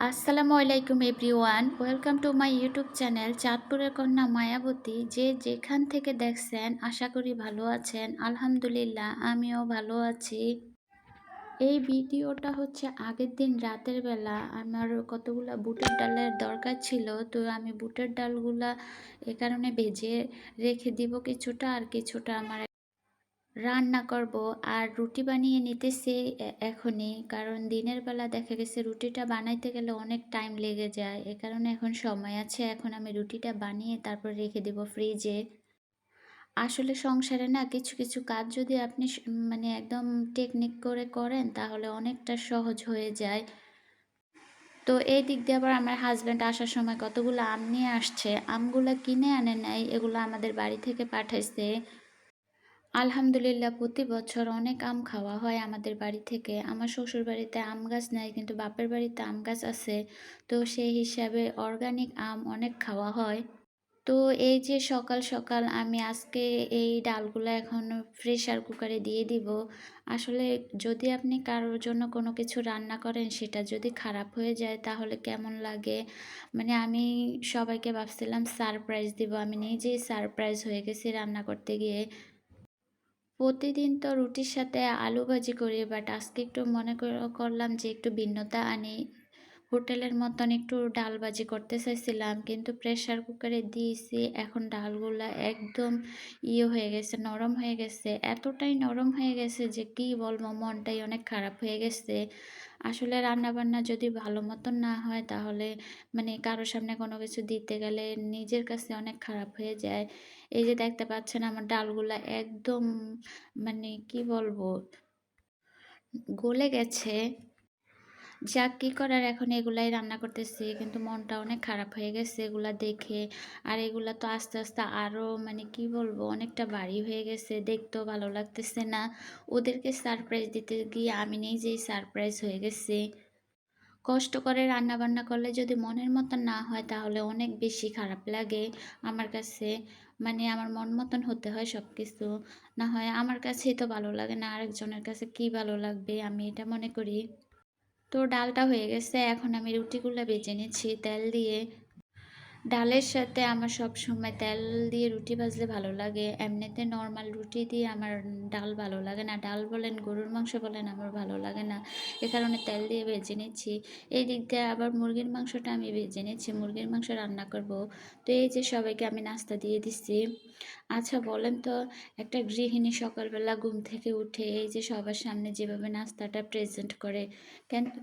আসসালামু আলাইকুম everyone, welcome to my YouTube channel চাঁদপুরের কন্যা মায়াবতী। যে যেখান থেকে দেখছেন আশা করি ভালো আছেন। আলহামদুলিল্লাহ আমিও ভালো আছি। এই ভিডিওটা হচ্ছে আগের দিন রাতের বেলা আমার কতগুলা বুটের ডালের দরকার ছিল, তো আমি বুটের ডালগুলা এ কারণে ভেজে রেখে দিব কিছুটা, আর কিছুটা আমার রান্না করব। আর রুটি বানিয়ে নিতেছি এখনই, কারণ দিনের বেলা দেখা গেছে রুটিটা বানাইতে গেলে অনেক টাইম লেগে যায়। এ কারণে এখন সময় আছে, এখন আমি রুটিটা বানিয়ে তারপর রেখে দেব ফ্রিজে। আসলে সংসারে না কিছু কিছু কাজ যদি আপনি মানে একদম টেকনিক করে করেন তাহলে অনেকটা সহজ হয়ে যায়। তো এই দিক দিয়ে আবার আমার হাজব্যান্ড আসার সময় কতগুলো আম নিয়ে আসছে, আমগুলা কিনে আনে নাই, এগুলো আমাদের বাড়ি থেকে পাঠাইছে। আলহামদুলিল্লাহ প্রতি বছর অনেক আম খাওয়া হয় আমাদের বাড়ি থেকে। আমার শ্বশুর বাড়িতে আম গাছ নাই, কিন্তু বাপের বাড়িতে আম গাছ আছে। তো সেই হিসাবে অর্গানিক আম অনেক খাওয়া হয়। তো এই যে সকাল সকাল আমি আজকে এই ডালগুলো এখন প্রেসার কুকারে দিয়ে দিব। আসলে যদি আপনি কারোর জন্য কোনো কিছু রান্না করেন সেটা যদি খারাপ হয়ে যায় তাহলে কেমন লাগে। মানে আমি সবাইকে ভাবছিলাম সারপ্রাইজ দিব, আমি নিজেই সারপ্রাইজ হয়ে গেছি রান্না করতে গিয়ে। প্রতিদিন তো রুটির সাথে আলু ভাজি করি, বাট আজকে একটু মনে করলাম যে একটু ভিন্নতা আনি। হোটেলের মতন একটু ডাল ভাজি করতে চাইছিলাম, কিন্তু প্রেসার কুকারে দিয়েছি, এখন ডালগুলা একদম হয়ে গেছে, নরম হয়ে গেছে। এতটাই নরম হয়ে গেছে যে কি বলবো, মনটাই অনেক খারাপ হয়ে গেছে। আসলে রান্নাবান্না যদি ভালো মতন না হয় তাহলে মানে কারো সামনে কোনো কিছু দিতে গেলে নিজের কাছে অনেক খারাপ হয়ে যায়। এই যে দেখতে পাচ্ছেন আমার ডালগুলা একদম মানে কি বলবো, গলে গেছে। যাক, কি করার, এখন এগুলাই রান্না করতেছি, কিন্তু মনটা অনেক খারাপ হয়ে গেছে এগুলা দেখে। আর এগুলা তো আস্তে আস্তে আরো মানে কি বলবো অনেকটা ভারী হয়ে গেছে, দেখতেও ভালো লাগতেছে না। ওদেরকে সারপ্রাইজ দিতে গিয়ে আমি নিজেই সারপ্রাইজ হয়ে গেছি। কষ্ট করে রান্না বান্না করলে যদি মনের মতন না হয় তাহলে অনেক বেশি খারাপ লাগে আমার কাছে। মানে আমার মন মতন হতে হয় সব কিছু, না হয় আমার কাছেই তো ভালো লাগে না, আরেকজনের কাছে কি ভালো লাগবে, আমি এটা মনে করি। তো ডালটা হয়ে গেছে, এখন আমি রুটিগুলো ভেজে নিচ্ছি তেল দিয়ে। ডালের সাথে আমার সবসময় তেল দিয়ে রুটি ভাজলে ভালো লাগে, এমনিতে নর্মাল রুটি দিয়ে আমার ডাল ভালো লাগে না। ডাল বলেন গরুর মাংস বলেন আমার ভালো লাগে না, এ কারণে তেল দিয়ে ভেজে নিচ্ছি। এই দিক দিয়ে আবার মুরগির মাংসটা আমি ভেজে নিচ্ছি, মুরগির মাংস রান্না করব। তো এই যে সবাইকে আমি নাস্তা দিয়ে দিচ্ছি। আচ্ছা বলেন তো, একটা গৃহিণী সকালবেলা ঘুম থেকে উঠে এই যে সবার সামনে যেভাবে নাস্তাটা প্রেজেন্ট করে,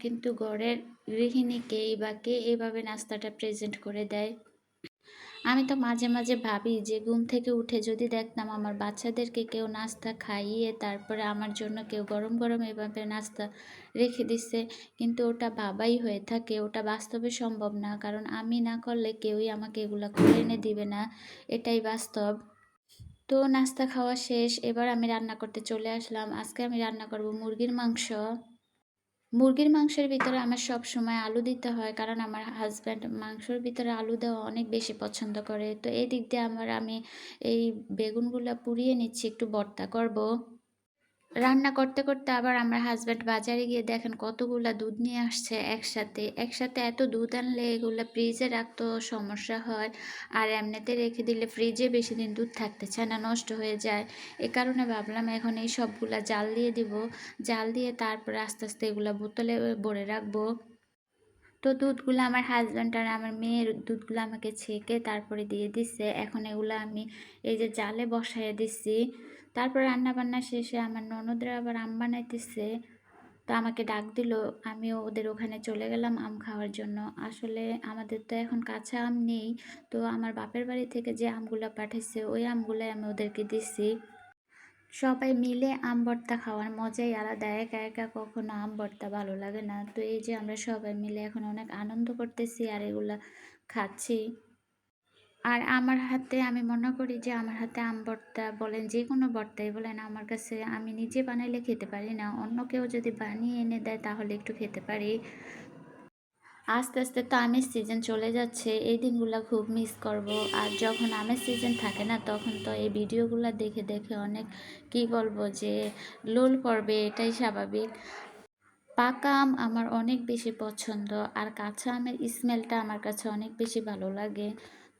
কিন্তু ঘরের গৃহিণীকেই বা কে এভাবে নাস্তাটা প্রেজেন্ট করে দেয়? আমি তো মাঝে মাঝে ভাবি যে ঘুম থেকে উঠে যদি দেখতাম আমার বাচ্চাদেরকে কেউ নাস্তা খাইয়ে তারপরে আমার জন্য কেউ গরম গরম এভাবে নাস্তা রেখে দিচ্ছে, কিন্তু ওটা ভাবাই হয়ে থাকে, ওটা বাস্তবে সম্ভব না, কারণ আমি না করলে কেউই আমাকে এগুলা করে এনে দিবে না, এটাই বাস্তব। তো নাস্তা খাওয়া শেষ, এবার আমি রান্না করতে চলে আসলাম। আজকে আমি রান্না করব মুরগির মাংস। মুরগির মাংসের ভিতরে আমার সবসময় আলু দিতে হয়, কারণ আমার হাসব্যান্ড মাংসের ভিতরে আলু দেওয়া অনেক বেশি পছন্দ করে। তো এই দিক দিয়ে আমি এই বেগুনগুলা পুড়িয়ে নিচ্ছি, একটু ভর্তা করব। রান্না করতে করতে আবার আমার হাসব্যান্ড বাজারে গিয়ে দেখেন কতগুলা দুধ নিয়ে আসছে একসাথে। একসাথে এত দুধ আনলে এগুলা ফ্রিজে রাখতেও সমস্যা হয়, আর এমনিতে রেখে দিলে ফ্রিজে বেশি দিন দুধ থাকতে চায় না, নষ্ট হয়ে যায়। এ কারণে ভাবলাম এখন এই সবগুলা জাল দিয়ে দিব। জাল দিয়ে তারপরে আস্তে আস্তে এগুলা বোতলে ভরে রাখবো। তো দুধগুলো আমার হাজব্যান্ড আর আমার মেয়ের দুধগুলো আমাকে ছেঁকে তারপরে দিয়ে দিচ্ছে। এখন এগুলো আমি এই যে জালে বসায় দিচ্ছি। তারপর রান্না বান্না শেষে আমার ননদরা আবার আম বানাইতেছে, তো আমাকে ডাক দিল। আমিও ওদের ওখানে চলে গেলাম আম খাওয়ার জন্য। আসলে আমাদের তো এখন কাঁচা আম নেই, তো আমার বাপের বাড়ি থেকে যে আমগুলো পাঠাইছে ওই আমগুলোই আমি ওদেরকে দিচ্ছি। সবাই মিলে আম ভর্তা খাওয়ার মজাই আলাদা, একা একা কখনো আম ভর্তা ভালো লাগে না। তো এই যে আমরা সবাই মিলে এখন অনেক আনন্দ করতেছি আর এগুলা খাচ্ছি। আর আমার হাতে, আমি মনে করি যে আমার হাতে আম ভর্তা বলেন যে কোনো ভর্তাই বলেন, আমার কাছে আমি নিজে বানাইলে খেতে পারি না, অন্য কেউ যদি বানিয়ে এনে দেয় তাহলে একটু খেতে পারি। আস্তে আস্তে তো আমের সিজন চলে যাচ্ছে, এই দিনগুলো খুব মিস করব। আর যখন আমের সিজন থাকে না তখন তো এই ভিডিওগুলো দেখে দেখে অনেক কি বলবো যে লোল পড়বে, এটাই স্বাভাবিক। পাকা আম আমার অনেক বেশি পছন্দ। আর কাঁচা আমের স্মেলটা আমার কাছে অনেক বেশি ভালো লাগে।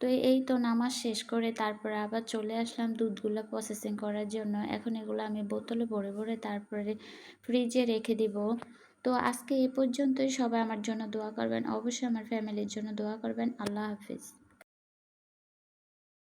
তো এই তো নামাজ শেষ করে তারপরে আবার চলে আসলাম দুধগুলা প্রসেসিং করার জন্য। এখন এগুলো আমি বোতলে ভরে তারপরে ফ্রিজে রেখে দিব। তো আজকে এ পর্যন্তই। সবাই আমার জন্য দোয়া করবেন। অবশ্যই আমার ফ্যামিলির জন্য দোয়া করবেন। আল্লাহ হাফিজ।